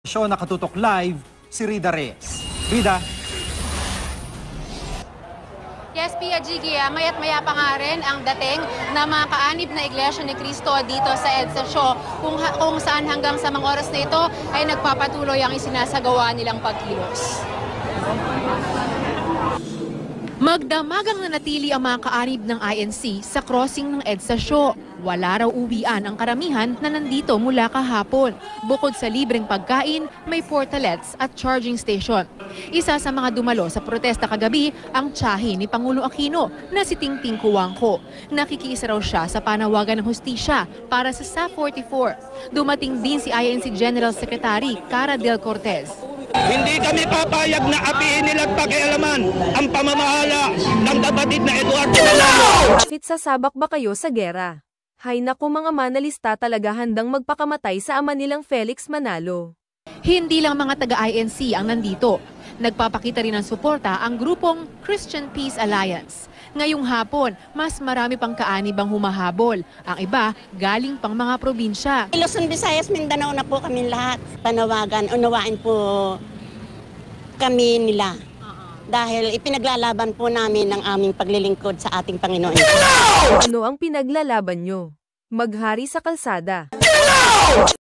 Show nakatutok live si Rida Reyes. Rida. Yes, Pia Gigi, maya't maya pa nga rin ang dating na mga kaanib na Iglesia ni Cristo dito sa EDSA Show kung saan hanggang sa mga oras na ito ay nagpapatuloy ang isinasagawa nilang pagkilos. Magdamagang nanatili ang mga kaanib ng INC sa crossing ng EDSA Show. Wala raw uwian ang karamihan na nandito mula kahapon. Bukod sa libreng pagkain, may portalets at charging station. Isa sa mga dumalo sa protesta kagabi ang tiyahin ni Pangulong Aquino na si Tingting Cojuangco. Nakikiisa raw siya sa panawagan ng hustisya para sa SAF 44. Dumating din si INC General Secretary Cara Del Cortez. Hindi kami papayag na apihin nila't pakialaman ang pamamahala ng kapatid na Eduardo Manalo. Fit sasabak ba kayo sa gera? Hay naku mga manalista talaga handang magpakamatay sa ama nilang Felix Manalo. Hindi lang mga taga-INC ang nandito. Nagpapakita rin ng suporta ang grupong Christian Peace Alliance. Ngayong hapon, mas marami pang kaanib ang humahabol. Ang iba, galing pang mga probinsya. Luzon, Visayas, Mindanao na po kami lahat. Panawagan, unawain po kami nila. Dahil ipinaglalaban po namin ang aming paglilingkod sa ating Panginoon. Ano ang pinaglalaban nyo? Maghari sa kalsada.